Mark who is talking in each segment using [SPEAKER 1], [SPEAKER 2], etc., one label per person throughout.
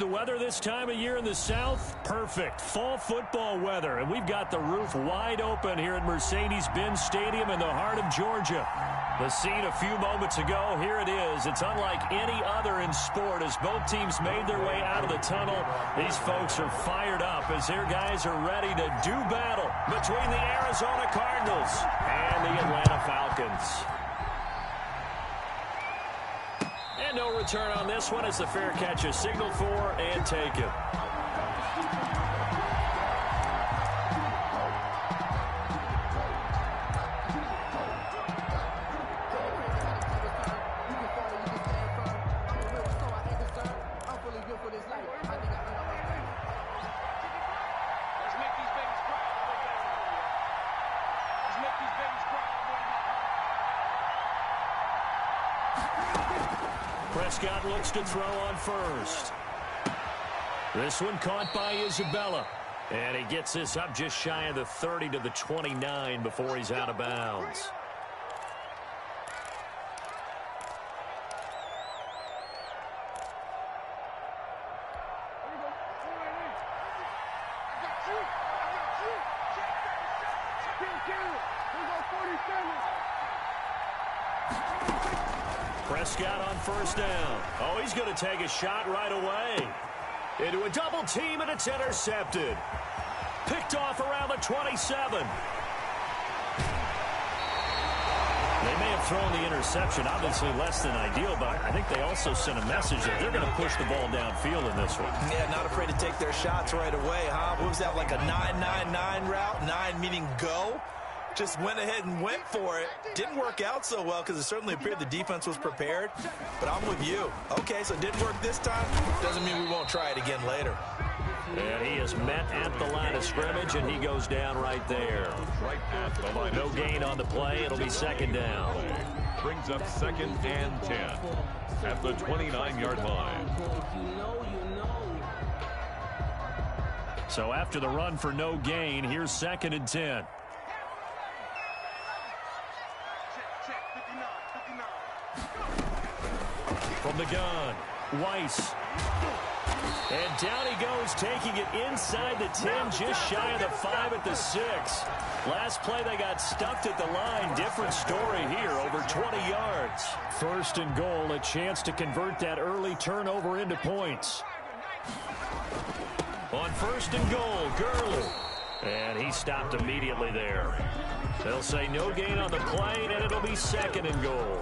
[SPEAKER 1] the weather this time of year in the South? Perfect. Fall football weather. And we've got the roof wide open here at Mercedes-Benz Stadium in the heart of Georgia. The scene a few moments ago, here it is. It's unlike any other in sport as both teams made their way out of the tunnel. These folks are fired up as their guys are ready to do battle between the Arizona Cardinals and the Atlanta Falcons. And no return on this one as the fair catch is signaled for and taken. Prescott looks to throw on first. This one caught by Isabella. And he gets this up just shy of the 30 to the 29 before he's out of bounds. Prescott on first down. Oh, he's going to take a shot right away. Into a double team, and it's intercepted. Picked off around the 27. They may have thrown the interception, obviously less than ideal, but I think they also sent a message that they're going to push the ball downfield in this one.
[SPEAKER 2] Yeah, not afraid to take their shots right away, huh? What was that, like a 9-9-9 route? 9 meaning go? Just went ahead and went for it. Didn't work out so well because it certainly appeared the defense was prepared. But I'm with you. Okay, so it didn't work this time. Doesn't mean we won't try it again later.
[SPEAKER 1] And he is met at the line of scrimmage, and he goes down right there.
[SPEAKER 3] Right at the line.
[SPEAKER 1] No gain on the play. It'll be second down.
[SPEAKER 3] Brings up 2nd and 10 at the 29-yard line.
[SPEAKER 1] So after the run for no gain, here's 2nd and 10. From the gun, Weiss. And down he goes, taking it inside the 10, just shy of the 5 at the 6. Last play, they got stuffed at the line. Different story here, over 20 yards. 1st and goal, a chance to convert that early turnover into points. On 1st and goal, Gurley. And he stopped immediately there. They'll say no gain on the play, and it'll be 2nd and goal.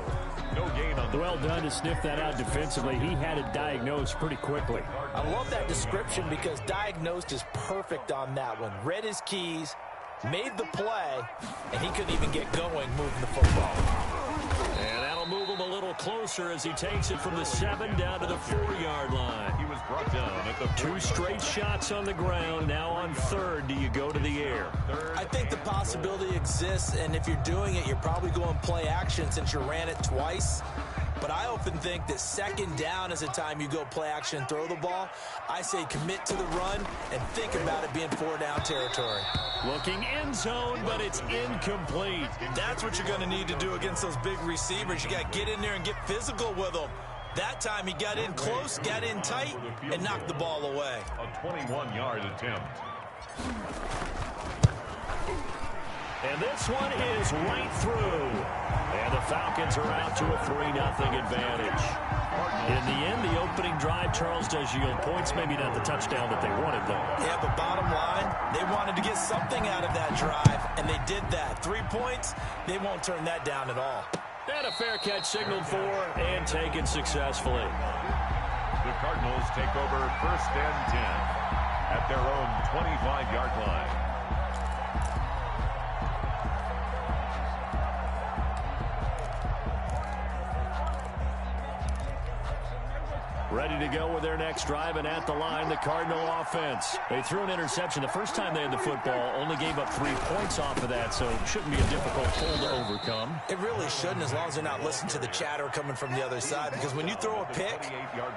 [SPEAKER 3] No gain on the
[SPEAKER 1] Well done to sniff that out defensively. He had it diagnosed pretty quickly.
[SPEAKER 2] I love that description because diagnosed is perfect on that one. Read his keys, made the play, and he couldn't even get going moving the football.
[SPEAKER 1] And that'll move him a little closer as he takes it from the 7 down to the 4-yard line.
[SPEAKER 3] He was brought down at the
[SPEAKER 1] 2 straight shots on the ground. Now on 3rd, do you go to the air?
[SPEAKER 2] I think the possibility exists, and if you're doing it, you're probably going play action since you ran it twice. But I often think that 2nd down is the time you go play action and throw the ball. I say commit to the run and think about it being 4-down territory.
[SPEAKER 1] Looking end zone, but it's incomplete.
[SPEAKER 2] That's what you're going to need to do against those big receivers. You got to get in there and get physical with them. That time he got in close, got in tight, and knocked the ball away.
[SPEAKER 3] A 21-yard attempt.
[SPEAKER 1] And this one is right through. And the Falcons are out to a 3-0 advantage. In the end, the opening drive, Charles, does yield points. Maybe not the touchdown that they wanted, though.
[SPEAKER 2] Yeah, but bottom line, they wanted to get something out of that drive, and they did that. 3 points, they won't turn that down at all.
[SPEAKER 1] And a fair catch signaled for and taken successfully.
[SPEAKER 3] The Cardinals take over 1st and 10 at their own 25-yard line.
[SPEAKER 1] Ready to go with their next drive, and at the line, the Cardinal offense. They threw an interception the first time they had the football, only gave up 3 points off of that, so it shouldn't be a difficult pull to overcome.
[SPEAKER 2] It really shouldn't, as long as they're not listening to the chatter coming from the other side, because when you throw a pick,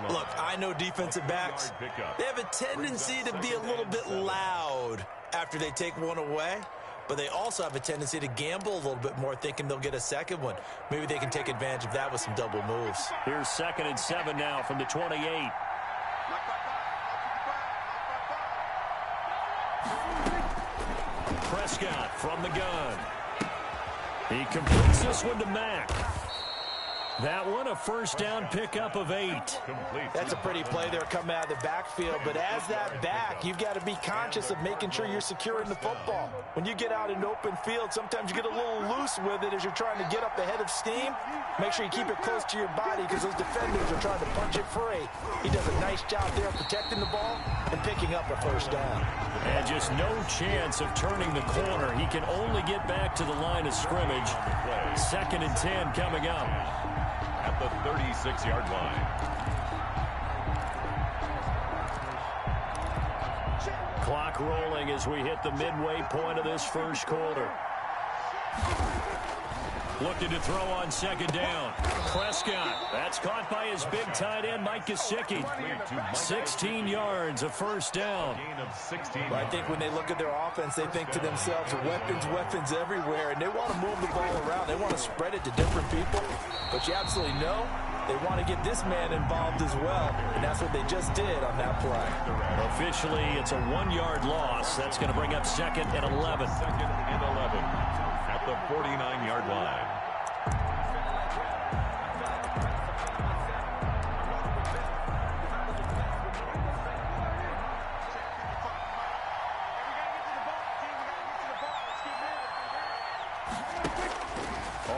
[SPEAKER 2] look, I know defensive backs, they have a tendency to be a little bit loud after they take one away. But they also have a tendency to gamble a little bit more, thinking they'll get a second one. Maybe they can take advantage of that with some double moves.
[SPEAKER 1] Here's 2nd and 7 now from the 28. Prescott from the gun. He completes this one to Mack. That one, a first down pickup of 8.
[SPEAKER 2] That's a pretty play there coming out of the backfield, but as that back, you've got to be conscious of making sure you're securing the football. When you get out in open field, sometimes you get a little loose with it as you're trying to get up ahead of steam. Make sure you keep it close to your body because those defenders are trying to punch it free. He does a nice job there protecting the ball and picking up a first down.
[SPEAKER 1] And just no chance of turning the corner. He can only get back to the line of scrimmage. 2nd and 10 coming up.
[SPEAKER 3] At the 36-yard line.
[SPEAKER 1] Clock rolling as we hit the midway point of this first quarter. Looking to throw on 2nd down. Prescott. That's caught by his big tight end, Mike Gesicki. 16 yards, a first down.
[SPEAKER 2] Well, I think when they look at their offense, they think to themselves, weapons everywhere, and they want to move the ball around. They want to spread it to different people. But you absolutely know they want to get this man involved as well, and that's what they just did on that play.
[SPEAKER 1] Officially, it's a 1-yard loss. That's going to bring up 2nd and 11.
[SPEAKER 3] 2nd and 11 at the 49-yard line.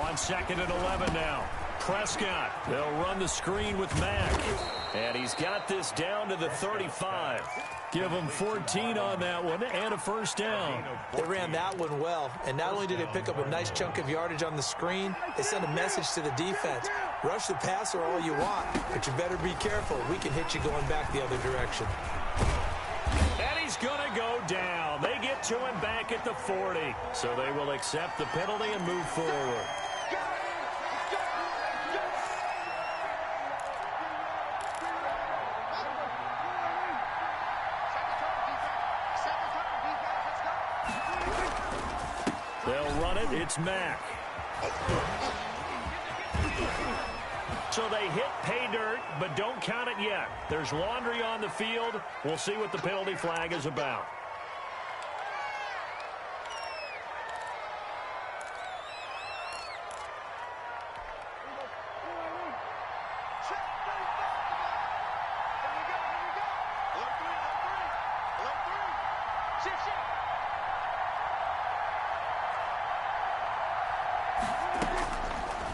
[SPEAKER 1] On 2nd and 11 now. Prescott. They'll run the screen with Mack. And he's got this down to the 35. Give him 14 on that one and a first down.
[SPEAKER 2] They ran that one well, and not only did they pick up a nice chunk of yardage on the screen, they sent a message to the defense. Rush the passer all you want, but you better be careful. We can hit you going back the other direction.
[SPEAKER 1] And he's going to go down. They get to him back at the 40. So they will accept the penalty and move forward. They'll run it. It's Mack. So they hit pay dirt, but don't count it yet. There's laundry on the field. We'll see what the penalty flag is about.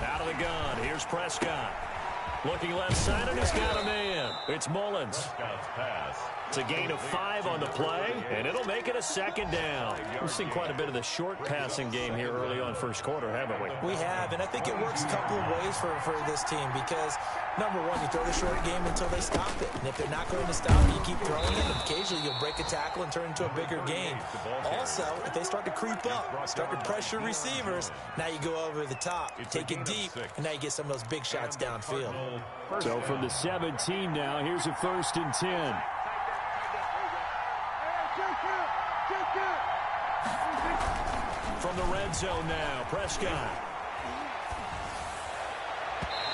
[SPEAKER 1] Out of the gun, here's Prescott. Looking left side, and he's got a man. It's Mullins. It's a gain of 5 on the play, and it'll make it a 2nd down. We've seen quite a bit of the short passing game here early on first quarter, haven't we?
[SPEAKER 2] We have, and I think it works a couple of ways for this team because, number one, you throw the short game until they stop it. And if they're not going to stop it, you keep throwing it, and occasionally you'll break a tackle and turn into a bigger game. Also, if they start to creep up, start to pressure receivers, now you go over the top, take it deep, and now you get some of those big shots downfield.
[SPEAKER 1] So from the 17 now, here's a 1st and 10. From the red zone now, Prescott.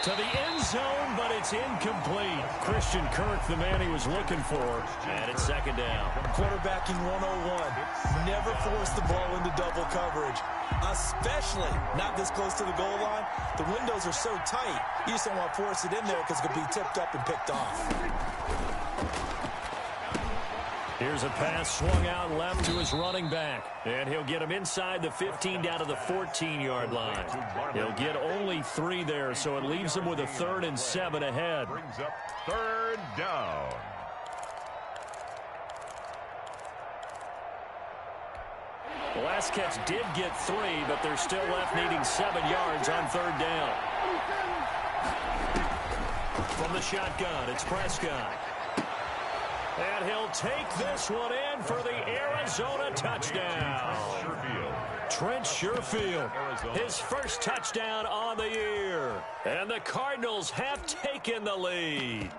[SPEAKER 1] To the end zone, but it's incomplete. Christian Kirk, the man he was looking for, and it's 2nd down.
[SPEAKER 2] Quarterbacking 101. Never force the ball into double coverage, especially not this close to the goal line. The windows are so tight, you just don't want to force it in there because it could be tipped up and picked off.
[SPEAKER 1] Here's a pass swung out left to his running back. And he'll get him inside the 15 down to the 14-yard line. He'll get only 3 there, so it leaves him with a 3rd and 7 ahead.
[SPEAKER 3] Brings up 3rd down.
[SPEAKER 1] The last catch did get 3, but they're still left needing 7 yards on 3rd down. From the shotgun, it's Prescott. And he'll take this one in for the Arizona touchdown. Trent Sherfield, his first touchdown on the year. And the Cardinals have taken the lead.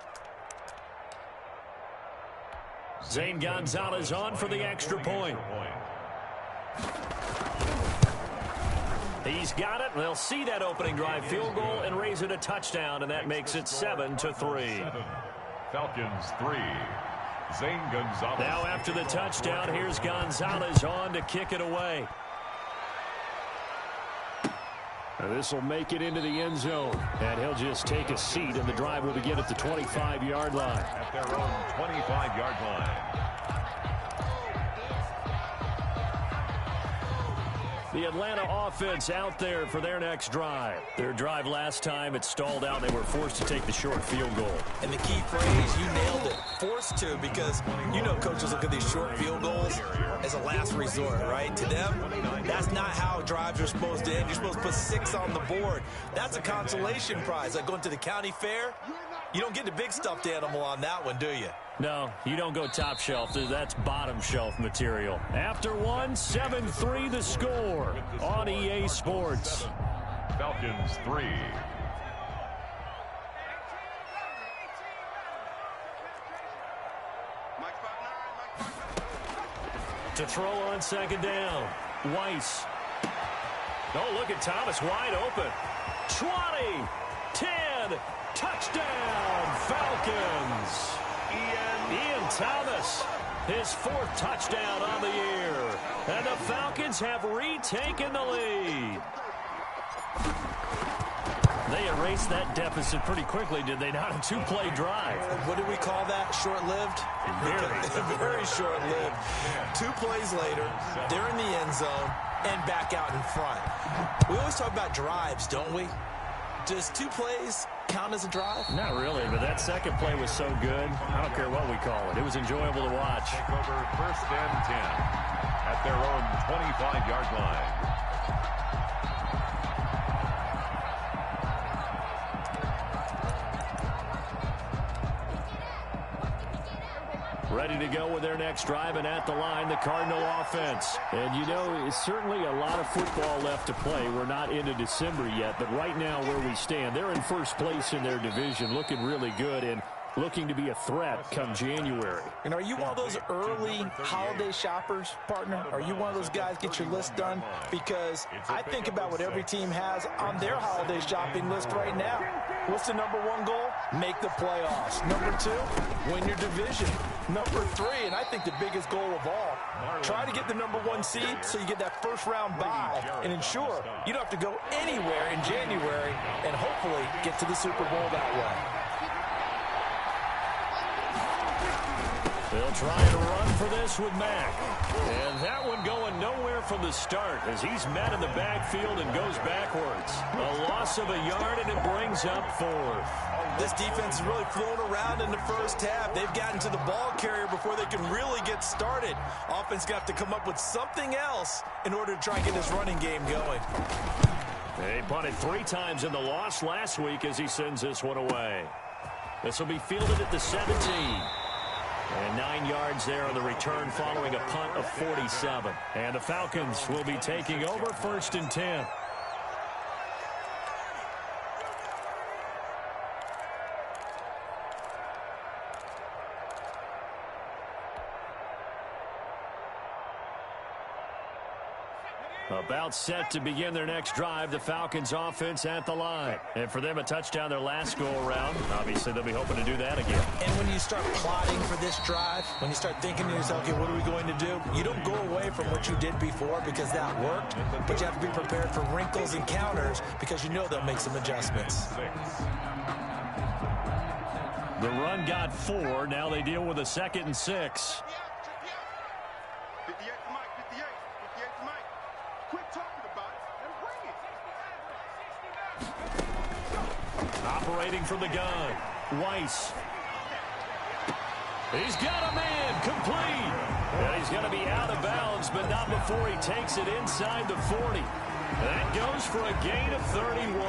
[SPEAKER 1] Zane Gonzalez on for the extra point. He's got it. They'll see that opening drive field goal and raise it a touchdown, and that makes it 7-3.
[SPEAKER 3] Falcons 3. Zane Gonzalez.
[SPEAKER 1] Now after the touchdown, here's Gonzalez on to kick it away. This will make it into the end zone, and he'll just take a seat, and the drive will begin at the 25-yard line.
[SPEAKER 3] At their own 25-yard line.
[SPEAKER 1] The Atlanta offense out there for their next drive. Their drive last time, it stalled out. They were forced to take the short field goal.
[SPEAKER 2] And the key phrase, you nailed it, forced to, because you know coaches look at these short field goals as a last resort, right? To them, that's not how drives are supposed to end. You're supposed to put 6 on the board. That's a consolation prize. Like going to the county fair, you don't get the big stuffed animal on that one, do you?
[SPEAKER 1] No, you don't go top shelf. That's bottom shelf material. After one, 7-3 the score on EA Sports.
[SPEAKER 3] Falcons 3.
[SPEAKER 1] To throw on second down. Weiss. Oh, look at Thomas wide open. 20, 10, touchdown, Falcons. Ian Thomas, his 4th touchdown on the year. And the Falcons have retaken the lead. They erased that deficit pretty quickly, did they not? A 2-play drive.
[SPEAKER 2] What do we call that? Short-lived? Very short-lived. 2 plays later, they're in the end zone and back out in front. We always talk about drives, don't we? Does 2 plays count as a drive?
[SPEAKER 1] Not really, but that second play was so good. I don't care what we call it. It was enjoyable to watch.
[SPEAKER 3] Take over 1st and 10 at their own 25-yard line.
[SPEAKER 1] Ready to go with their next drive, and at the line, the Cardinal offense. And, you know, it's certainly a lot of football left to play. We're not into December yet, but right now where we stand, they're in first place in their division, looking really good and looking to be a threat come January.
[SPEAKER 2] And are you one of those early holiday shoppers, partner? Are you one of those guys get your list done? Because I think about what every team has on their holiday shopping list right now. What's the #1 goal? Make the playoffs. #2, win your division. #3, and I think the biggest goal of all, try to get the #1 seed so you get that first-round bye and ensure you don't have to go anywhere in January and hopefully get to the Super Bowl that way.
[SPEAKER 1] They'll try and run for this with Mack. And that one going nowhere from the start as he's met in the backfield and goes backwards. A loss of a yard, and it brings up 4th.
[SPEAKER 2] This defense is really flown around in the first half. They've gotten to the ball carrier before they can really get started. Offense got to come up with something else in order to try and get this running game going.
[SPEAKER 1] They punted 3 times in the loss last week as he sends this one away. This will be fielded at the 17. And 9 yards there on the return following a punt of 47. And the Falcons will be taking over 1st and 10. About set to begin their next drive, the Falcons offense at the line. And for them, a touchdown their last go-around. Obviously, they'll be hoping to do that again.
[SPEAKER 2] And when you start plotting for this drive, when you start thinking to yourself, okay, what are we going to do? You don't go away from what you did before because that worked, but you have to be prepared for wrinkles and counters because you know they'll make some adjustments.
[SPEAKER 1] The run got 4. Now they deal with a 2nd and 6. Operating from the gun, Weiss. He's got a man, complete. And he's going to be out of bounds, but not before he takes it inside the 40. That goes for a gain of 31.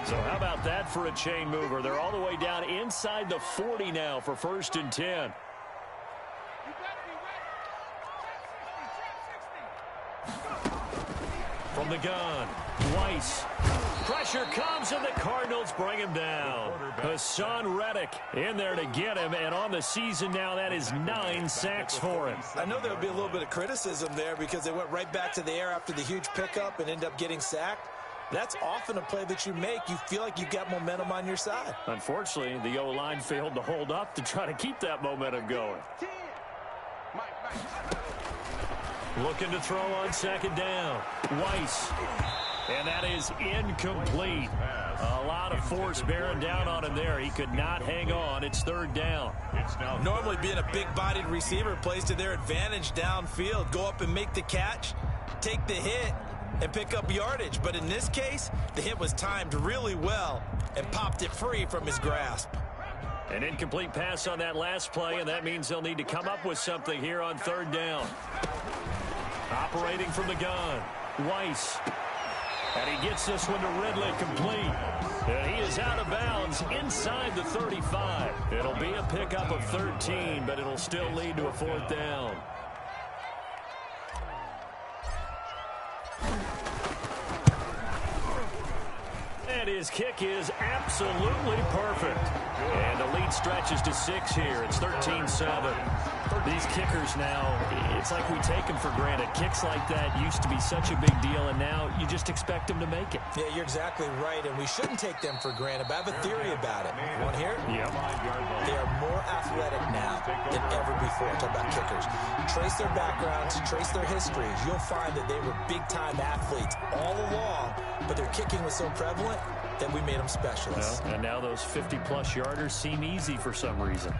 [SPEAKER 1] So how about that for a chain mover? They're all the way down inside the 40 now for 1st and 10. From the gun, Weiss. Pressure comes, and the Cardinals bring him down. Hassan Reddick in there to get him, and on the season now, that is 9 sacks for him.
[SPEAKER 2] I know there would be a little bit of criticism there because they went right back to the air after the huge pickup and ended up getting sacked. That's often a play that you make. You feel like you've got momentum on your side.
[SPEAKER 1] Unfortunately, the O-line failed to hold up to try to keep that momentum going. Looking to throw on second down. Weiss. And that is incomplete. A lot of force bearing down on him there. He could not hang on. It's third down.
[SPEAKER 2] Normally being a big-bodied receiver plays to their advantage downfield. Go up and make the catch, take the hit, and pick up yardage. But in this case, the hit was timed really well and popped it free from his grasp.
[SPEAKER 1] An incomplete pass on that last play, and that means they'll need to come up with something here on third down. Operating from the gun, Weiss. And he gets this one to Ridley complete. And he is out of bounds inside the 35. It'll be a pickup of 13, but it'll still lead to a fourth down. And his kick is absolutely perfect. And the lead stretches to 6 here. It's 13-7. These kickers now, it's like we take them for granted. Kicks like that used to be such a big deal, and now you just expect them to make it.
[SPEAKER 2] Yeah, you're exactly right, and we shouldn't take them for granted, but I have a theory about it. You want to hear it?
[SPEAKER 1] Yeah.
[SPEAKER 2] They are more athletic now than ever before. I'm talking about kickers. Trace their backgrounds, trace their histories. You'll find that they were big-time athletes all along, but their kicking was so prevalent that we made them specialists.
[SPEAKER 1] And now those 50-plus yarders seem easy for some reason.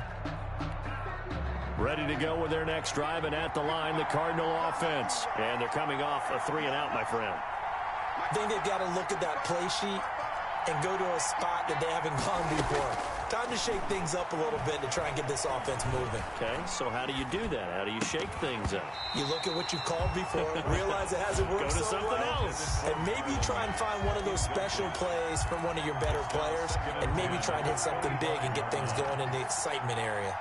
[SPEAKER 1] Ready to go with their next drive, and at the line, the Cardinal offense. And they're coming off a 3-and-out, my friend.
[SPEAKER 2] I think they've got to look at that play sheet and go to a spot that they haven't gone before. Time to shake things up a little bit to try and get this offense moving.
[SPEAKER 1] Okay, so how do you do that? How do you shake things up?
[SPEAKER 2] You look at what you've called before, realize it hasn't worked
[SPEAKER 1] Go to
[SPEAKER 2] so
[SPEAKER 1] something
[SPEAKER 2] well,
[SPEAKER 1] else.
[SPEAKER 2] and maybe try and find one of those special plays from one of your better players, and maybe try and hit something big and get things going in the excitement area.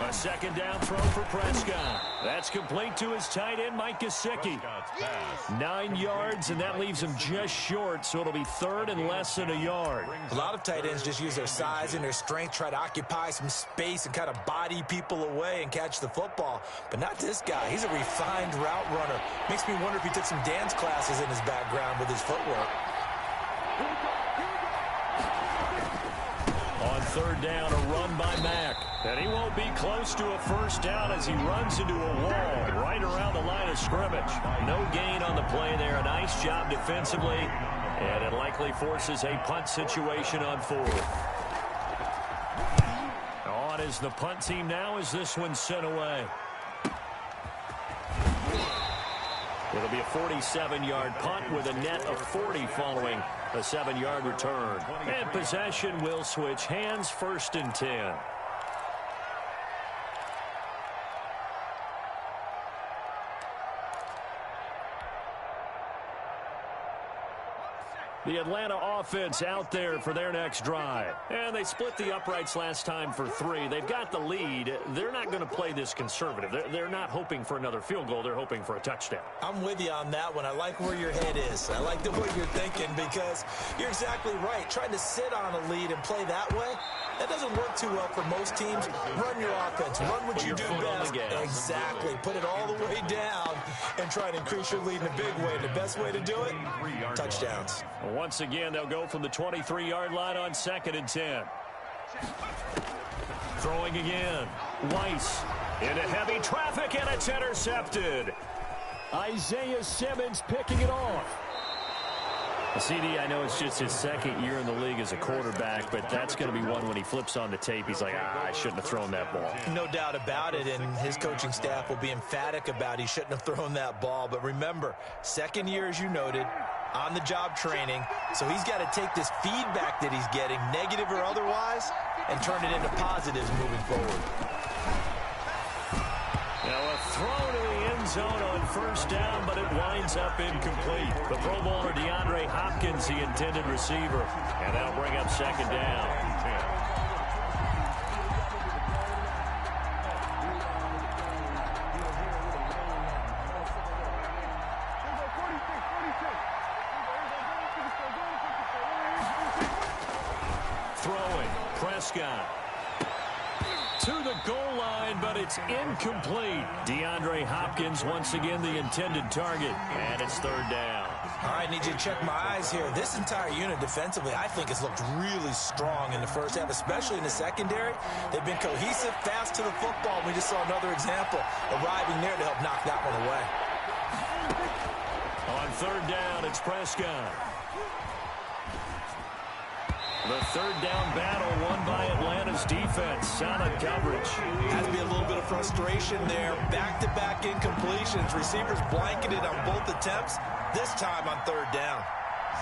[SPEAKER 1] A second down throw for Prescott. That's complete to his tight end, Mike Gesicki. 9 yards, and that leaves him just short, so it'll be third and less than a yard.
[SPEAKER 2] A lot of tight ends just use their size and their strength, try to occupy some space and kind of body people away and catch the football. But not this guy. He's a refined route runner. Makes me wonder if he took some dance classes in his background with his footwork.
[SPEAKER 1] On third down, a run by Mack. And he won't be close to a first down as he runs into a wall right around the line of scrimmage. No gain on the play there. A nice job defensively. And it likely forces a punt situation on fourth. On is the punt team now as this one's sent away. It'll be a 47-yard punt with a net of 40 following a 7-yard return. And possession will switch hands, 1st and 10. The Atlanta offense out there for their next drive. And they split the uprights last time for 3. They've got the lead. They're not going to play this conservative. They're not hoping for another field goal. They're hoping for a touchdown.
[SPEAKER 2] I'm with you on that one. I like where your head is. I like the way you're thinking because you're exactly right. Trying to sit on a lead and play that way, that doesn't work too well for most teams. Run your offense. Run what you do best. Exactly. Put it all the way down and try and increase your lead in a big way. And the best way to do it, touchdowns.
[SPEAKER 1] Once again, they'll go from the 23-yard line on 2nd and 10. Throwing again. Weiss into heavy traffic, and it's intercepted. Isaiah Simmons picking it off. CD, I know it's just his 2nd year in the league as a quarterback, but that's going to be one when he flips on the tape. He's like, I shouldn't have thrown that ball.
[SPEAKER 2] No doubt about it, and his coaching staff will be emphatic about he shouldn't have thrown that ball. But remember, 2nd year, as you noted, on-the-job training, so he's got to take this feedback that he's getting, negative or otherwise, and turn it into positives moving forward.
[SPEAKER 1] Now a throw to the end zone on 1st down, but it winds up incomplete. The Pro Bowler DeAndre Hopkins, the intended receiver, and that'll bring up 2nd down. Throwing, Prescott. To the goal line, but it's incomplete. DeAndre Hopkins once again the intended target, and it's third down.
[SPEAKER 2] All right, need you to check my eyes here. This entire unit defensively, I think, has looked really strong in the first half, especially in the secondary. They've been cohesive, fast to the football. We just saw another example arriving there to help knock that one away.
[SPEAKER 1] On third down, it's Prescott. The third down battle won by Atlanta's defense. Solid coverage.
[SPEAKER 2] Has to be a little bit of frustration there. Back-to-back incompletions. Receivers blanketed on both attempts. This time on third down.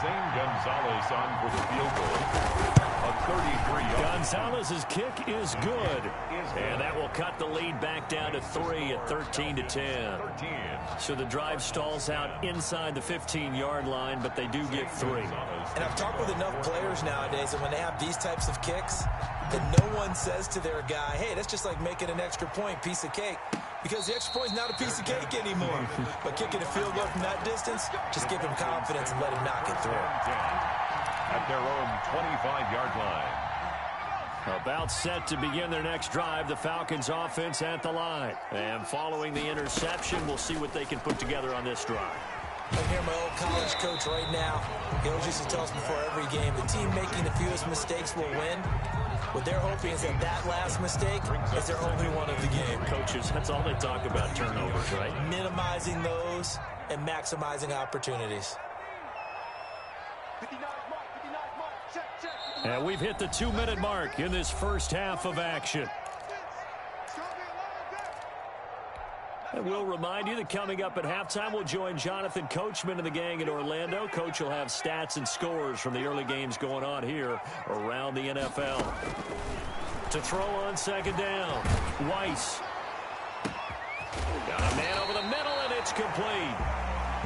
[SPEAKER 3] Zane Gonzalez on for the field goal. A 33-yard.
[SPEAKER 1] Gonzalez's kick is good. And that will cut the lead back down to 3 at 13-10. So the drive stalls out inside the 15-yard line, but they do get 3.
[SPEAKER 2] And I've talked with enough players nowadays that when they have these types of kicks, that no one says to their guy, hey, that's just like making an extra point, piece of cake. Because the extra point is not a piece of cake anymore. But kicking a field goal from that distance, just give him confidence and let him knock it through.
[SPEAKER 3] At their own 25-yard line.
[SPEAKER 1] About set to begin their next drive, the Falcons offense at the line. And following the interception, we'll see what they can put together on this drive.
[SPEAKER 2] I hear my old college coach right now. He always used to tell us before every game, the team making the fewest mistakes will win. What they're hoping is that that last mistake is their only one of the game.
[SPEAKER 1] Coaches, that's all they talk about, turnovers, right?
[SPEAKER 2] Minimizing those and maximizing opportunities.
[SPEAKER 1] And we've hit the 2-minute mark in this first half of action. And we'll remind you that coming up at halftime, we'll join Jonathan Coachman and the gang in Orlando. Coach will have stats and scores from the early games going on here around the NFL. To throw on second down, Weiss. Got a man over the middle, and it's complete.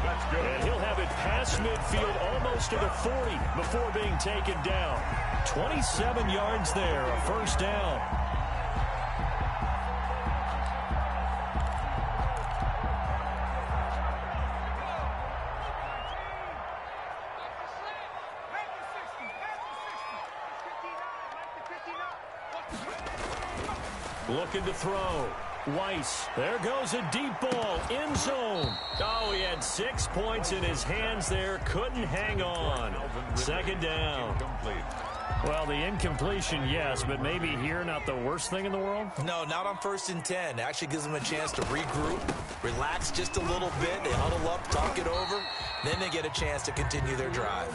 [SPEAKER 3] That's good.
[SPEAKER 1] And he'll have it past midfield almost to the 40 before being taken down. 27 yards there, a first down. Looking to throw. Weiss. There goes a deep ball. End zone. Oh, he had 6 points in his hands there. Couldn't hang on. Second down. Well, the incompletion, yes, but maybe here not the worst thing in the world?
[SPEAKER 2] No, not on 1st and 10. It actually gives them a chance to regroup, relax just a little bit. They huddle up, talk it over. Then they get a chance to continue their drive.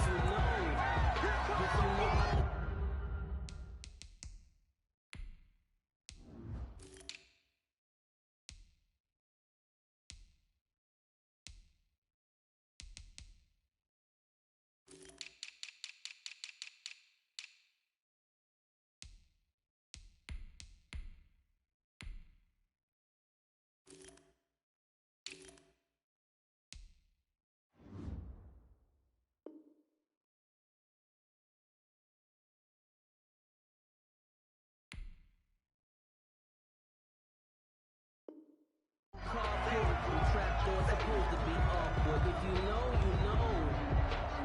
[SPEAKER 4] Supposed to be awkward. If you know, you know.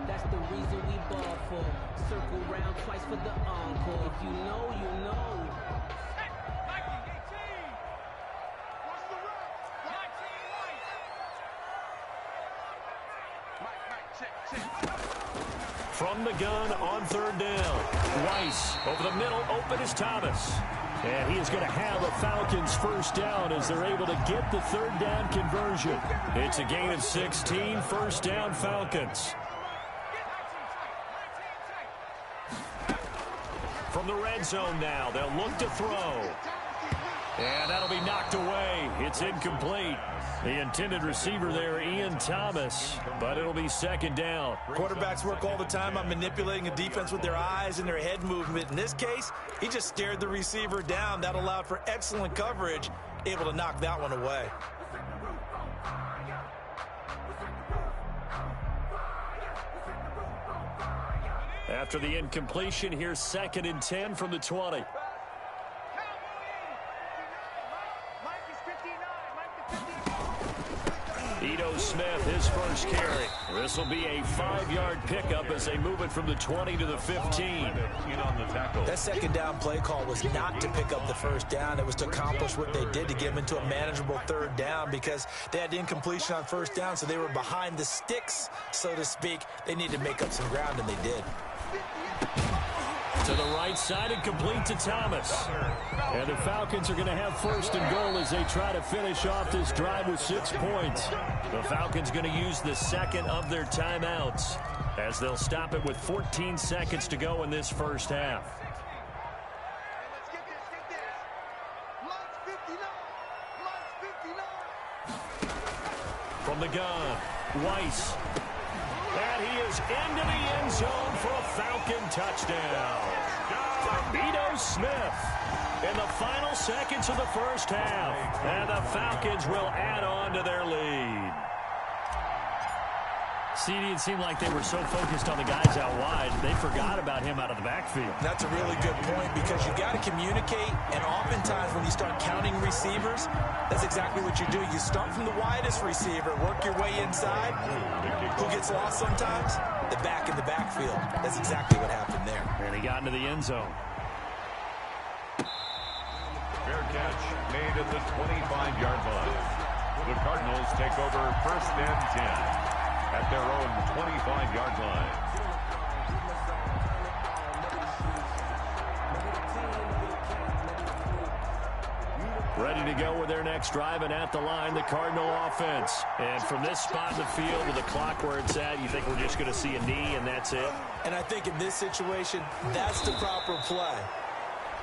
[SPEAKER 4] That's the reason we ball for. Circle round twice for the encore. If you know, you know.
[SPEAKER 1] From the gun on third down. Weiss over the middle. Open is Thomas. And he is going to have a Falcons first down as they're able to get the third down conversion. It's a gain of 16, first down Falcons. From the red zone now, they'll look to throw. And that'll be knocked away. It's incomplete. The intended receiver there, Ian Thomas, but it'll be second down.
[SPEAKER 2] Quarterbacks work all the time on manipulating a defense with their eyes and their head movement. In this case, he just stared the receiver down. That allowed for excellent coverage, able to knock that one away.
[SPEAKER 1] After the incompletion, here's 2nd and 10 from the 20. Smith, his first carry. This will be a 5-yard pickup as they move it from the 20 to the 15.
[SPEAKER 2] That second down play call was not to pick up the first down. It was to accomplish what they did to get them into a manageable third down because they had incompletion on first down, so they were behind the sticks, so to speak. They needed to make up some ground, and they did.
[SPEAKER 1] To the right side and complete to Thomas. And the Falcons are going to have first and goal as they try to finish off this drive with 6 points. The Falcons going to use the second of their timeouts as they'll stop it with 14 seconds to go in this first half. From the gun, Weiss. And he is into the end zone for a Falcon touchdown. Vito Smith in the final seconds of the first half. And the Falcons will add on to their lead. CD, it seemed like they were so focused on the guys out wide, they forgot about him out of the backfield.
[SPEAKER 2] That's a really good point because you got to communicate, and oftentimes when you start counting receivers, that's exactly what you do. You start from the widest receiver, work your way inside. Who gets lost sometimes? The back in the backfield. That's exactly what happened there.
[SPEAKER 1] And he got into the end zone.
[SPEAKER 3] Fair catch made at the 25-yard line. The Cardinals take over first and 10 at their own 25-yard line.
[SPEAKER 1] Ready to go with their next drive, and at the line, the Cardinal offense. And from this spot in the field with the clock where it's at, you think we're just going to see a knee and that's it?
[SPEAKER 2] And I think in this situation, that's the proper play.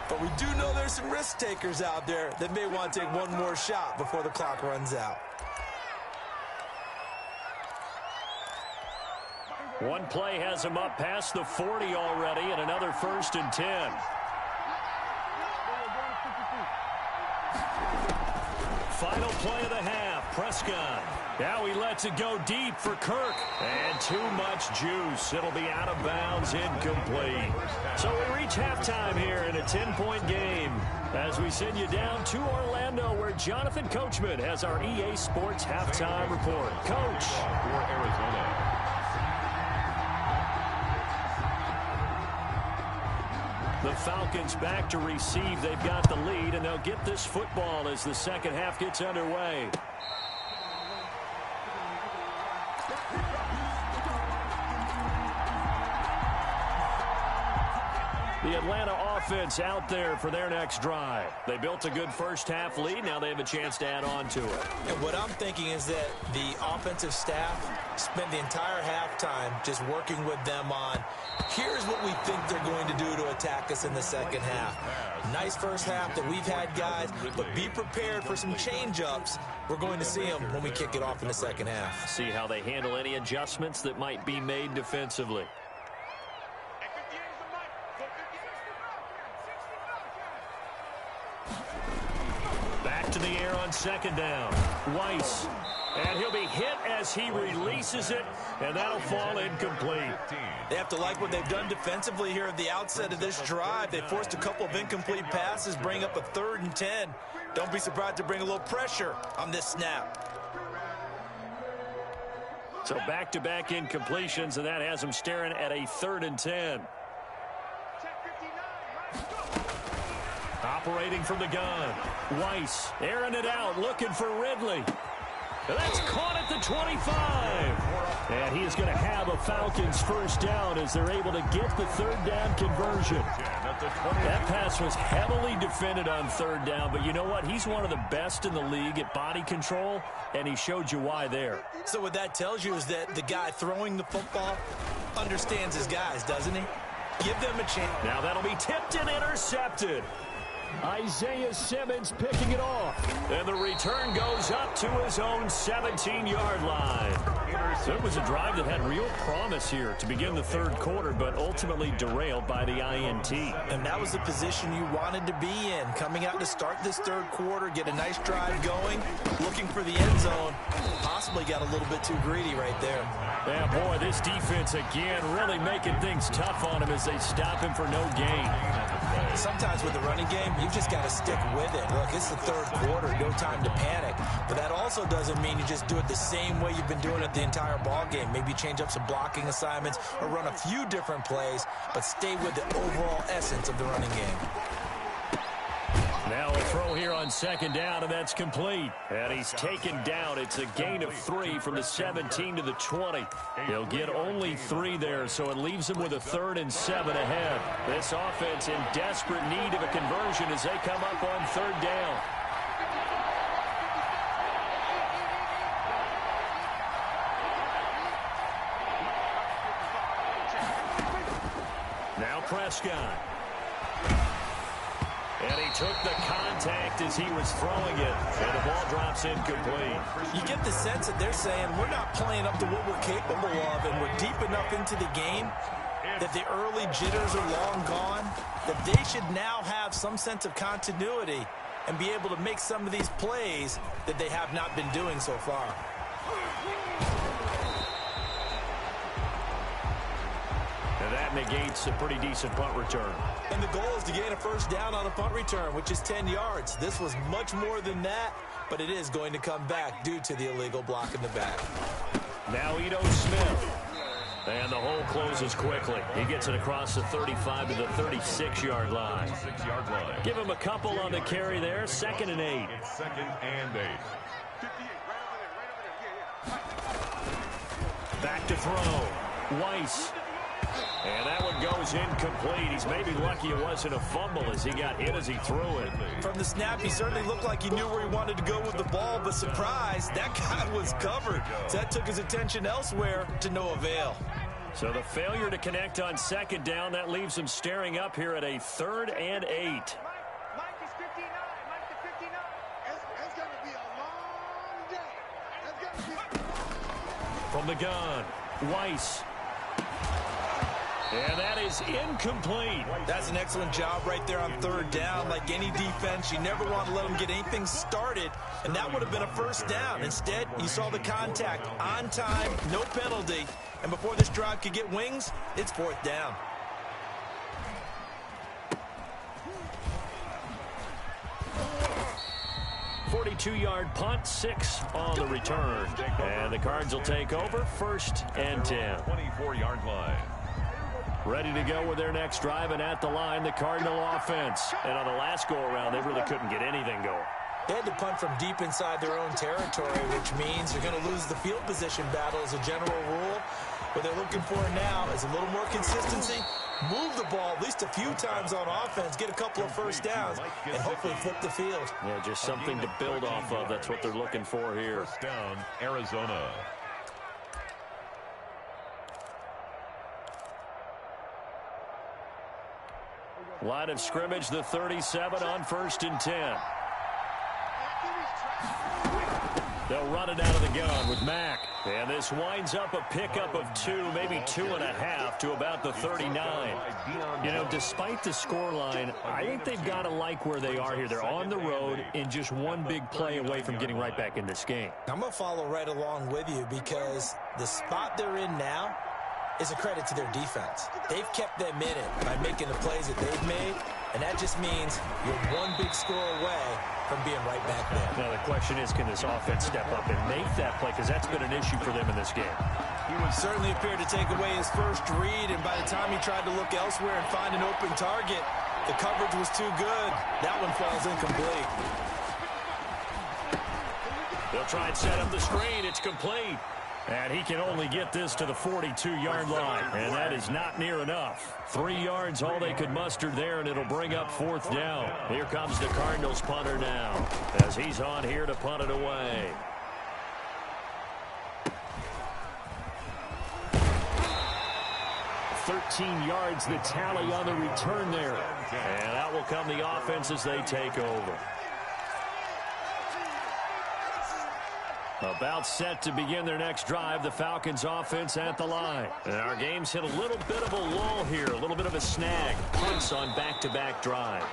[SPEAKER 2] But we do know there's some risk takers out there that may want to take one more shot before the clock runs out.
[SPEAKER 1] One play has him up past the 40 already, and another first and 10. Final play of the half, Prescott. Now he lets it go deep for Kirk. And too much juice. It'll be out of bounds, incomplete. So we reach halftime here in a 10-point game as we send you down to Orlando where Jonathan Coachman has our EA Sports halftime report. Coach.
[SPEAKER 3] For Arizona.
[SPEAKER 1] The Falcons back to receive. They've got the lead, and they'll get this football as the second half gets underway. The Atlanta offense out there for their next drive. They built a good first half lead. Now they have a chance to add on to it.
[SPEAKER 2] And what I'm thinking is that the offensive staff spent the entire halftime just working with them on, here's what we think they're going to do to attack us in the second half. Nice first half that we've had, guys, but be prepared for some change-ups. We're going to see them when we kick it off in the second half.
[SPEAKER 1] See how they handle any adjustments that might be made defensively. Back to the air on second down. Weiss. And he'll be hit as he releases it, and that'll fall incomplete.
[SPEAKER 2] They have to like what they've done defensively here at the outset of this drive. They forced a couple of incomplete passes, bring up a 3rd and 10. Don't be surprised to bring a little pressure on this snap.
[SPEAKER 1] So back-to-back incompletions, and that has them staring at a 3rd and 10. Operating from the gun. Weiss airing it out, looking for Ridley. And that's caught at the 25. And he is going to have a Falcons first down as they're able to get the 3rd down conversion. That pass was heavily defended on 3rd down, but you know what? He's one of the best in the league at body control, and he showed you why there.
[SPEAKER 2] So what that tells you is that the guy throwing the football understands his guys, doesn't he? Give them a chance.
[SPEAKER 1] Now that'll be tipped and intercepted. Isaiah Simmons picking it off. And the return goes up to his own 17-yard line. It was a drive that had real promise here to begin the 3rd quarter, but ultimately derailed by the INT.
[SPEAKER 2] And that was the position you wanted to be in. Coming out to start this 3rd quarter, get a nice drive going, looking for the end zone. Possibly got a little bit too greedy right there.
[SPEAKER 1] Yeah, boy, this defense again really making things tough on him as they stop him for no gain.
[SPEAKER 2] Sometimes with the running game, you've just got to stick with it. Look, it's the third quarter, no time to panic. But that also doesn't mean you just do it the same way you've been doing it the entire ball game. Maybe change up some blocking assignments or run a few different plays, but stay with the overall essence of the running game.
[SPEAKER 1] Now a throw here on second down, and that's complete. And he's taken down. It's a gain of 3 from the 17 to the 20. He'll get only 3 there, so it leaves him with a 3rd and 7 ahead. This offense in desperate need of a conversion as they come up on 3rd down. Now Prescott. And he took the contact as he was throwing it, and the ball drops incomplete.
[SPEAKER 2] You get the sense that they're saying we're not playing up to what we're capable of, and we're deep enough into the game that the early jitters are long gone, that they should now have some sense of continuity and be able to make some of these plays that they have not been doing so far.
[SPEAKER 1] And that negates a pretty decent punt return.
[SPEAKER 2] And the goal is to gain a first down on a punt return, which is 10 yards. This was much more than that, but it is going to come back due to the illegal block in the back.
[SPEAKER 1] Now Ito Smith. And the hole closes quickly. He gets it across the 35 to the 36-yard line. Give him a couple on the carry there. 2nd and 8.
[SPEAKER 3] It's 2nd and 8.
[SPEAKER 1] Back to throw. Weiss. And that one goes incomplete. He's maybe lucky it wasn't a fumble as he got hit as he threw it.
[SPEAKER 2] From the snap, he certainly looked like he knew where he wanted to go with the ball, but surprise, that guy was covered. So that took his attention elsewhere to no avail.
[SPEAKER 1] So the failure to connect on 2nd down, that leaves him staring up here at a 3rd and 8.
[SPEAKER 5] Mike is 59. Mike is 59. It's going to be a long day. It's going to be...
[SPEAKER 1] From the gun, Weiss. And that is incomplete.
[SPEAKER 2] That's an excellent job right there on 3rd down. Like any defense, you never want to let them get anything started, and that would have been a first down. Instead, you saw the contact on time, no penalty, and before this drive could get wings, it's 4th down.
[SPEAKER 1] .42-yard punt, 6 on the return. And the Cards will take over 1st and 10.
[SPEAKER 3] 24-yard line.
[SPEAKER 1] Ready to go with their next drive, and at the line, the Cardinal offense. And on the last go-around, they really couldn't get anything going.
[SPEAKER 2] They had to punt from deep inside their own territory, which means you're going to lose the field position battle as a general rule. What they're looking for now is a little more consistency, move the ball at least a few times on offense, get a couple of first downs, and hopefully flip the field.
[SPEAKER 1] Yeah, just something to build off of. That's what they're looking for here.
[SPEAKER 3] First down, Arizona.
[SPEAKER 1] Line of scrimmage, the 37 on 1st and 10. They'll run it out of the gun with Mack. And this winds up a pickup of 2, maybe 2.5 to about the 39. You know, despite the scoreline, I think they've got to like where they are here. They're on the road in just one big play away from getting right back in this game.
[SPEAKER 2] I'm going to follow right along with you because the spot they're in now is a credit to their defense. They've kept them in it by making the plays that they've made, and that just means you're one big score away from being right back there.
[SPEAKER 1] Now the question is, can this offense step up and make that play? Because that's been an issue for them in this game.
[SPEAKER 2] He would certainly appear to take away his first read, and by the time he tried to look elsewhere and find an open target, the coverage was too good. That one falls incomplete.
[SPEAKER 1] They'll try and set up the screen. It's complete. And he can only get this to the 42-yard line, and that is not near enough. 3 yards, all they could muster there, and it'll bring up 4th down. Here comes the Cardinals punter now, as he's on here to punt it away. .13 yards, the tally on the return there. And that will come the offense as they take over. About set to begin their next drive, the Falcons offense at the line. And our game's hit a little bit of a lull here, a little bit of a snag. Punts on back-to-back drives.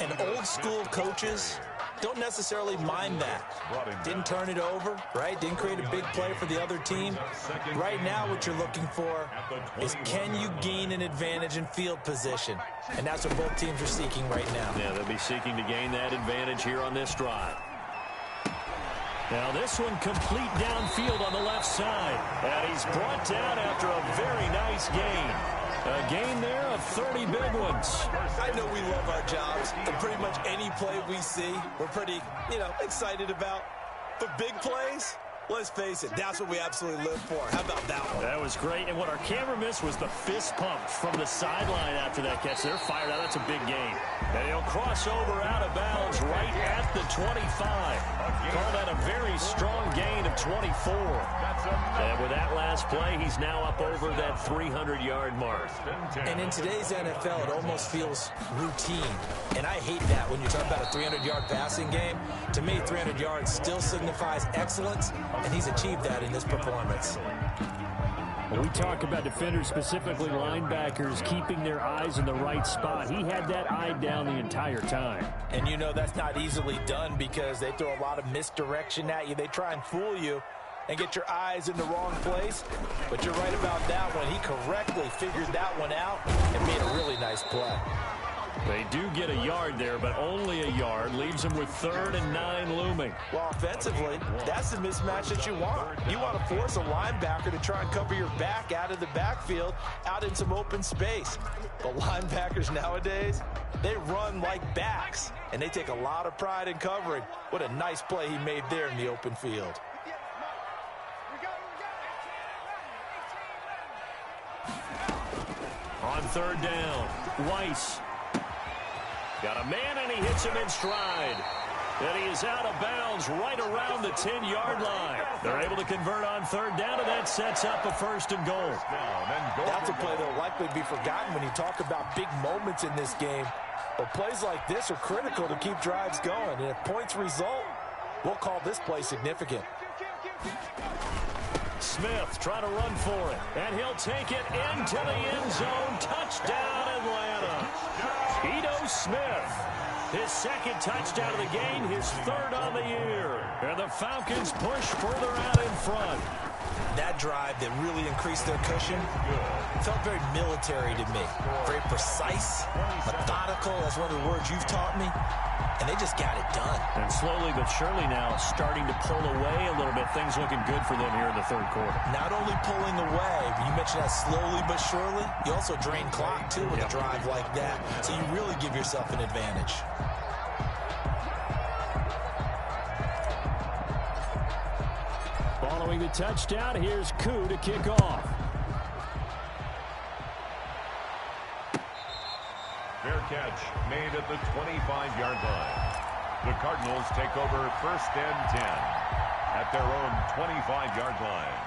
[SPEAKER 2] And old school coaches don't necessarily mind that. Didn't turn it over, right? Didn't create a big play for the other team. Right now what you're looking for is, can you gain an advantage in field position? And that's what both teams are seeking right now.
[SPEAKER 1] Yeah, they'll be seeking to gain that advantage here on this drive. Now this one complete downfield on the left side. And he's brought down after a very nice gain. A gain there of 30 big ones.
[SPEAKER 2] I know we love our jobs, and pretty much any play we see, we're pretty, excited about. But big plays, let's face it, that's what we absolutely live for. How about that one?
[SPEAKER 1] That was great, and what our camera missed was the fist pump from the sideline after that catch. They're fired out. That's a big gain. And he'll cross over out of bounds right at the 25. Call that a very strong gain of 24. And with that last play, he's now up over that 300-yard mark.
[SPEAKER 2] And in today's NFL, it almost feels routine. And I hate that when you talk about a 300-yard passing game. To me, 300 yards still signifies excellence, and he's achieved that in this performance.
[SPEAKER 1] When we talk about defenders, specifically linebackers, keeping their eyes in the right spot, he had that eye down the entire time.
[SPEAKER 2] And that's not easily done because they throw a lot of misdirection at you. They try and fool you and get your eyes in the wrong place. But you're right about that one. He correctly figured that one out and made a really nice play.
[SPEAKER 1] They do get a yard there, but only a yard. Leaves them with 3rd and 9 looming.
[SPEAKER 2] Well, offensively, that's the mismatch that you want. You want to force a linebacker to try and cover your back out of the backfield, out in some open space. But linebackers nowadays, they run like backs, and they take a lot of pride in covering. What a nice play he made there in the open field.
[SPEAKER 1] On 3rd down, Weiss. Got a man, and he hits him in stride. And he is out of bounds right around the 10-yard line. They're able to convert on 3rd down, and that sets up a 1st and goal.
[SPEAKER 2] That's a play that will likely be forgotten when you talk about big moments in this game. But plays like this are critical to keep drives going. And if points result, we'll call this play significant.
[SPEAKER 1] Smith trying to run for it. And he'll take it into the end zone. Touchdown, Atlanta. Ito Smith, his 2nd touchdown of the game, his 3rd on the year. And the Falcons push further out in front.
[SPEAKER 2] That drive that really increased their cushion felt very military to me. Very precise, methodical. That's one of the words you've taught me. And they just got it done.
[SPEAKER 1] And slowly but surely now starting to pull away a little bit. Things looking good for them here in the 3rd quarter.
[SPEAKER 2] Not only pulling away, but you mentioned that slowly but surely. You also drain clock, too, with a drive like that. So you really give yourself an advantage.
[SPEAKER 1] Following the touchdown, here's Koo to kick off.
[SPEAKER 3] Fair catch made at the 25-yard line. The Cardinals take over 1st and 10 at their own 25-yard line.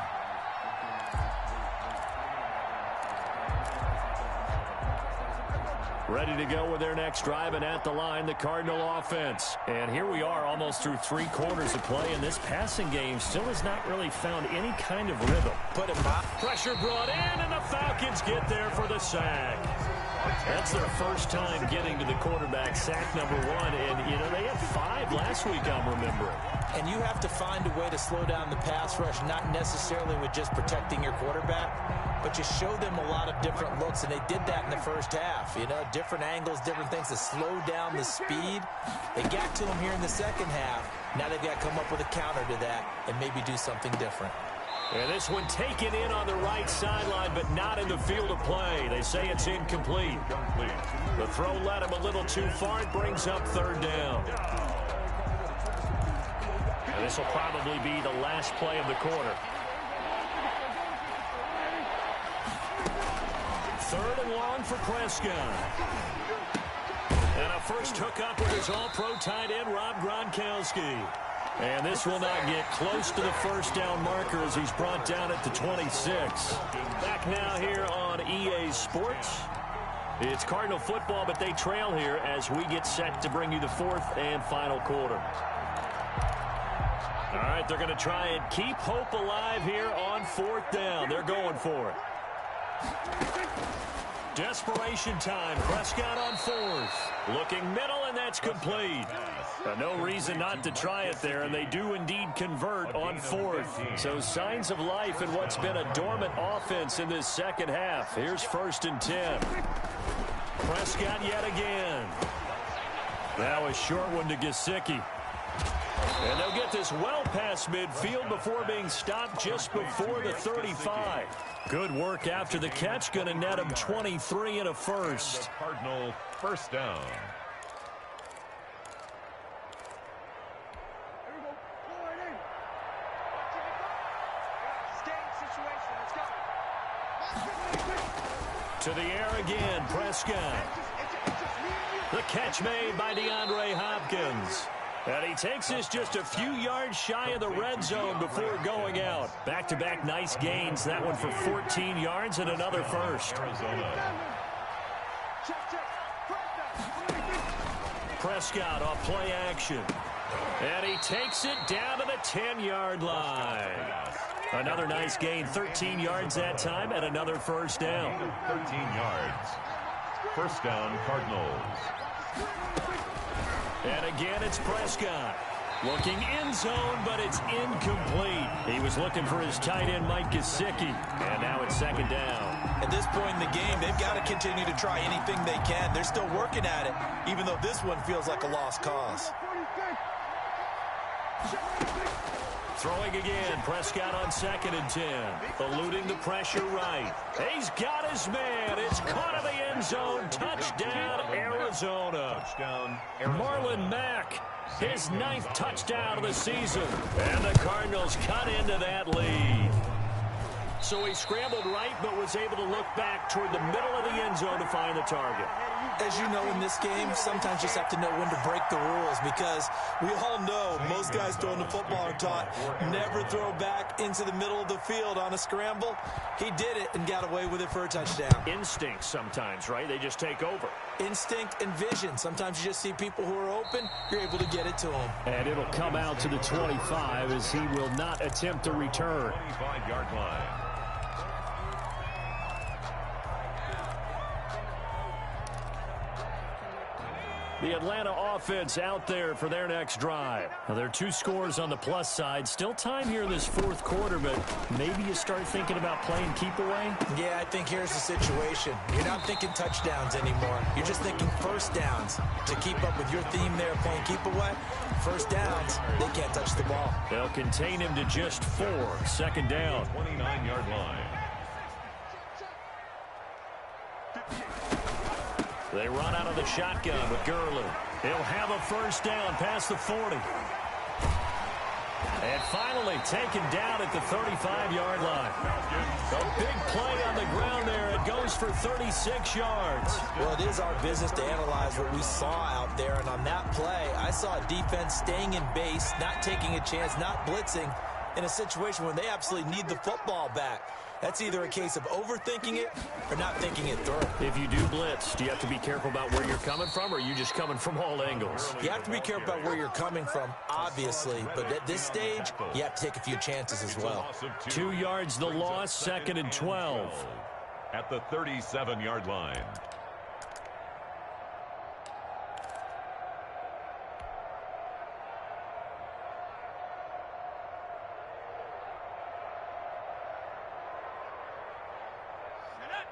[SPEAKER 1] Ready to go with their next drive, and at the line, the Cardinal offense. And here we are almost through 3 quarters of play, and this passing game still has not really found any kind of rhythm.
[SPEAKER 2] Put him up.
[SPEAKER 1] Pressure brought in, and the Falcons get there for the sack. That's their first time getting to the quarterback, sack number 1. And, they had 5 last week, I'm remembering.
[SPEAKER 2] And you have to find a way to slow down the pass rush, not necessarily with just protecting your quarterback, but just show them a lot of different looks, and they did that in the first half. Different angles, different things to slow down the speed. They got to him here in the second half. Now they've got to come up with a counter to that and maybe do something different.
[SPEAKER 1] And this one taken in on the right sideline, but not in the field of play. They say it's incomplete. The throw led him a little too far. It brings up 3rd down. And this will probably be the last play of the quarter. 3rd and long for Prescott. And a first hookup with his all-pro tight end, Rob Gronkowski. And this will not get close to the 1st down marker as he's brought down at the 26. Back now here on EA Sports. It's Cardinal football, but they trail here as we get set to bring you the 4th and final quarter. All right, they're going to try and keep hope alive here on 4th down. They're going for it. Desperation time. Prescott on fourth. Looking middle, and that's complete. No reason not to try it there, and they do indeed convert on fourth. So signs of life in what's been a dormant offense in this second half. Here's 1st and 10. Prescott yet again. Now a short one to Gesicki. And they'll get this well past midfield before being stopped just before the 35. Good work after the catch. Going to net him 23 and a first.
[SPEAKER 3] Cardinal first down.
[SPEAKER 1] To the air again, Prescott. The catch made by DeAndre Hopkins. And he takes this just a few yards shy of the red zone before going out. Back-to-back nice gains. That one for 14 yards and another first. Prescott off play action. And he takes it down to the 10-yard line. Another nice gain, 13 yards that time, and another first down.
[SPEAKER 3] 13 yards. First down, Cardinals.
[SPEAKER 1] And again, it's Prescott. Looking end zone, but it's incomplete. He was looking for his tight end, Mike Gesicki. And now it's second down.
[SPEAKER 2] At this point in the game, they've got to continue to try anything they can. They're still working at it, even though this one feels like a lost cause.
[SPEAKER 1] Throwing again, Prescott on 2nd and 10. Eluding the pressure right. He's got his man. It's caught in the end zone. Touchdown, Arizona.
[SPEAKER 3] Touchdown,
[SPEAKER 1] Marlon Mack, his 9th touchdown of the season. And the Cardinals cut into that lead. So he scrambled right, but was able to look back toward the middle of the end zone to find the target.
[SPEAKER 2] As you know, in this game, sometimes you just have to know when to break the rules, because we all know most guys throwing the football are taught never throw back into the middle of the field on a scramble. He did it and got away with it for a touchdown.
[SPEAKER 1] Instinct sometimes, right? They just take over.
[SPEAKER 2] Instinct and vision. Sometimes you just see people who are open, you're able to get it to them.
[SPEAKER 1] And it'll come out to the 25 as he will not attempt to return.
[SPEAKER 3] 25-yard line.
[SPEAKER 1] The Atlanta offense out there for their next drive. Now, there are 2 scores on the plus side. Still time here in this 4th quarter, but maybe you start thinking about playing keep away?
[SPEAKER 2] Yeah, I think here's the situation. You're not thinking touchdowns anymore. You're just thinking first downs. To keep up with your theme there, playing keep away, first downs, they can't touch the ball.
[SPEAKER 1] They'll contain him to just 4. Second down.
[SPEAKER 3] 29-yard line.
[SPEAKER 1] They run out of the shotgun with Gurley. He'll have a first down past the 40. And finally taken down at the 35-yard line. A big play on the ground there. It goes for 36 yards.
[SPEAKER 2] Well, it is our business to analyze what we saw out there. And on that play, I saw a defense staying in base, not taking a chance, not blitzing, in a situation where they absolutely need the football back. That's either a case of overthinking it or not thinking it through.
[SPEAKER 1] If you do blitz, do you have to be careful about where you're coming from, or are you just coming from all angles?
[SPEAKER 2] You have to be careful about where you're coming from, obviously. But at this stage, you have to take a few chances as well.
[SPEAKER 1] 2 yards the loss, 2nd and 12.
[SPEAKER 3] At the 37-yard line.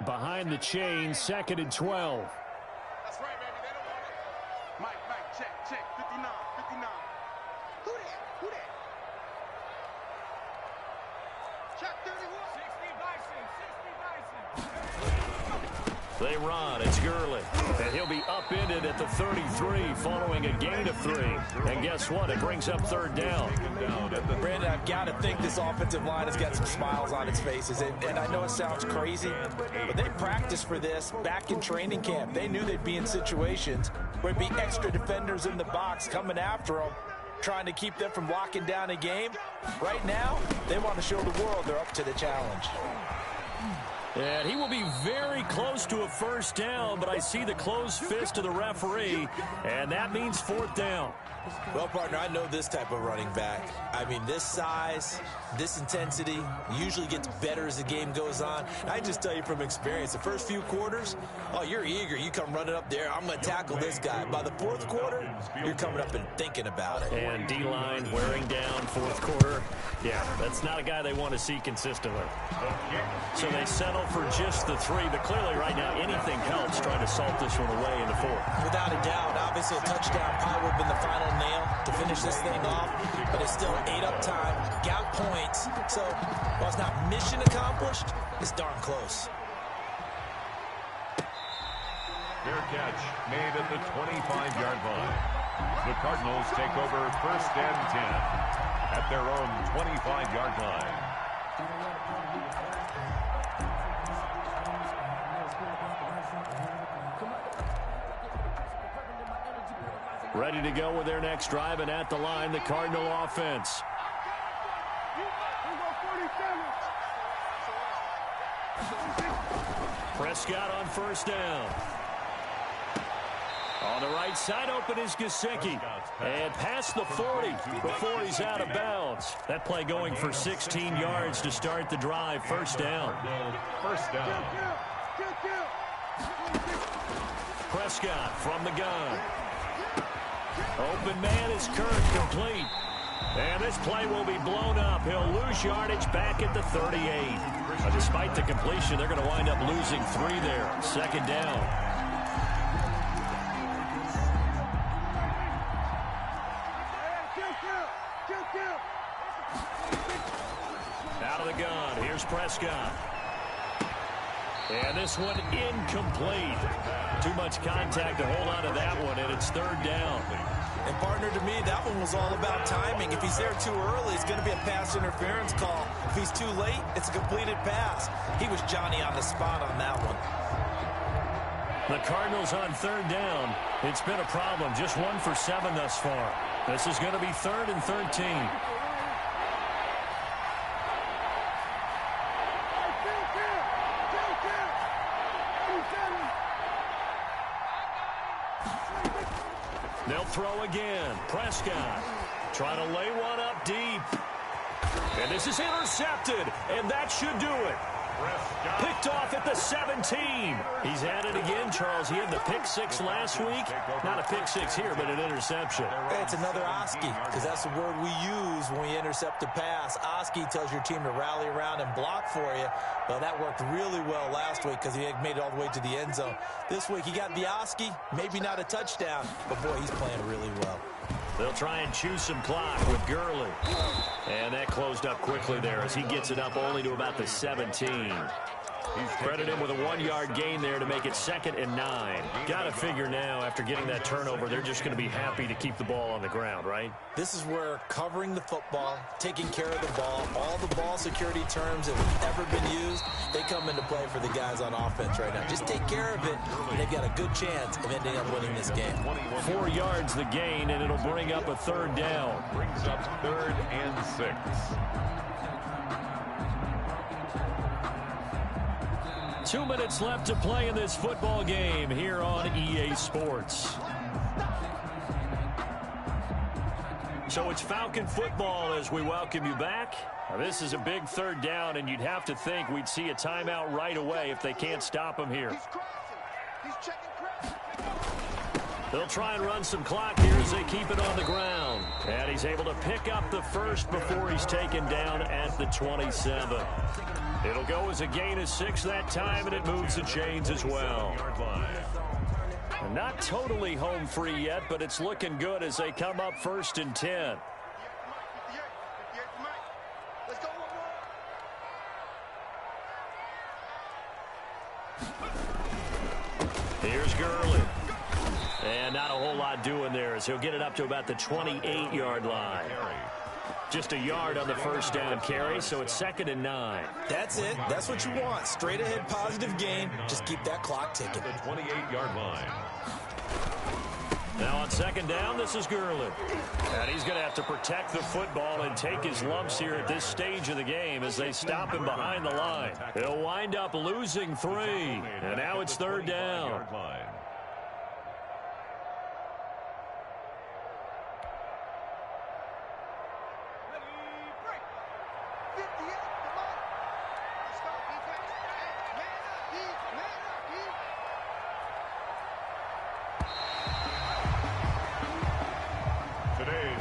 [SPEAKER 1] Behind the chain, 2nd and 12.
[SPEAKER 5] That's right, baby. They don't want it. Mike, check. 59. Who that? Check 31. 60 Bison.
[SPEAKER 1] They run. It's Gurley. And he'll be upended at the 33 following a gain of 3. And guess what? It brings up 3rd down.
[SPEAKER 2] Brandon, I've got to think this offensive line has got some smiles on its faces. And I know it sounds crazy, but they practiced for this back in training camp. They knew they'd be in situations where it'd be extra defenders in the box coming after them, trying to keep them from locking down a game. Right now, they want to show the world they're up to the challenge.
[SPEAKER 1] And he will be very close to a first down, but I see the closed fist of the referee, and that means fourth down.
[SPEAKER 2] Well, partner, I know this type of running back. I mean, this size, this intensity usually gets better as the game goes on. I just tell you from experience, the first few quarters, oh, you're eager. You come running up there, I'm going to tackle this guy. By the fourth quarter, you're coming up and thinking about it.
[SPEAKER 1] And D-line wearing down fourth quarter. Yeah, that's not a guy they want to see consistently. So they settle for just the 3, but clearly right now anything helps trying to salt this one away in the 4th.
[SPEAKER 2] Without a doubt, obviously a touchdown probably would have been the final nail to finish this thing off, but it's still 8 up time, got points, so while it's not mission accomplished, it's darn close.
[SPEAKER 3] Fair catch made at the 25-yard line. The Cardinals take over first and 10 at their own 25-yard line.
[SPEAKER 1] Ready to go with their next drive, and at the line, the Cardinal offense. Prescott on first down. On the right side, open is Gesicki. And past the 40 before he's out of bounds. That play going for 16 yards to start the drive. First down.
[SPEAKER 3] First down.
[SPEAKER 1] Prescott from the gun. Open man is Kirk, complete. And this play will be blown up. He'll lose yardage back at the 38. Despite the completion, they're going to wind up losing 3 there. Second down. Out of the gun, here's Prescott. And this one incomplete. Too much contact to hold on to that one, and it's third down.
[SPEAKER 2] And partner, to me, that one was all about timing. If he's there too early, it's going to be a pass interference call. If he's too late, it's a completed pass. He was Johnny on the spot on that one.
[SPEAKER 1] The Cardinals on third down. It's been a problem. Just 1 for 7 thus far. This is going to be 3rd and 13. They'll throw again. Prescott trying to lay one up deep. And this is intercepted, and that should do it. Picked off at the 17. He's at it again, Charles. He had the pick 6 last week. Not a pick 6 here, but an interception.
[SPEAKER 2] It's another Oski, because that's the word we use when we intercept a pass. Oski tells your team to rally around and block for you. Well, that worked really well last week because he had made it all the way to the end zone. This week, he got the Oski, maybe not a touchdown, but boy, he's playing really well.
[SPEAKER 1] They'll try and chew some clock with Gurley. And that closed up quickly there as he gets it up only to about the 17. Credit him with a 1-yard gain there to make it 2nd and 9. Got to figure now, after getting that turnover, they're just going to be happy to keep the ball on the ground, right?
[SPEAKER 2] This is where covering the football, taking care of the ball, all the ball security terms that have ever been used, they come into play for the guys on offense right now. Just take care of it, and they've got a good chance of ending up winning this game.
[SPEAKER 1] 4 yards the gain, and it'll bring up a third down.
[SPEAKER 3] Brings up 3rd and 6.
[SPEAKER 1] Two minutes left to play in this football game here on EA Sports. So it's Falcon football as we welcome you back. Now, this is a big third down, and you'd have to think we'd see a timeout right away if they can't stop him here. They'll try and run some clock here as they keep it on the ground. And he's able to pick up the first before he's taken down at the 27. It'll go as a gain of 6 that time, and it moves the chains as well. Not totally home free yet, but it's looking good as they come up 1st and 10. Here's Gurley. And not a whole lot doing there as he'll get it up to about the 28-yard line. Just a yard on the first down carry, so it's 2nd and 9.
[SPEAKER 2] That's it. That's what you want. Straight ahead positive gain. Just keep that clock ticking.
[SPEAKER 3] The 28-yard line.
[SPEAKER 1] Now on second down, this is Gurley. And he's going to have to protect the football and take his lumps here at this stage of the game as they stop him behind the line. He'll wind up losing 3. And now it's third down.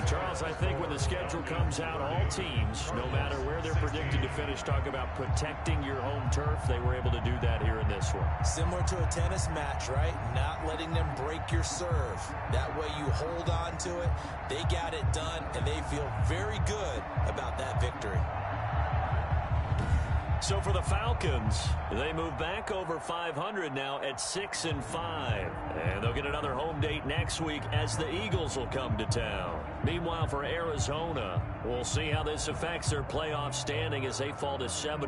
[SPEAKER 1] Charles, I think when the schedule comes out, all teams, no matter where they're predicted to finish, talk about protecting your home turf. They were able to do that here in this one.
[SPEAKER 2] Similar to a tennis match, right? Not letting them break your serve. That way you hold on to it. They got it done, and they feel very good about that victory.
[SPEAKER 1] So for the Falcons, they move back over 500 now at 6-5. And they'll get another home date next week as the Eagles will come to town. Meanwhile, for Arizona, we'll see how this affects their playoff standing as they fall to 7.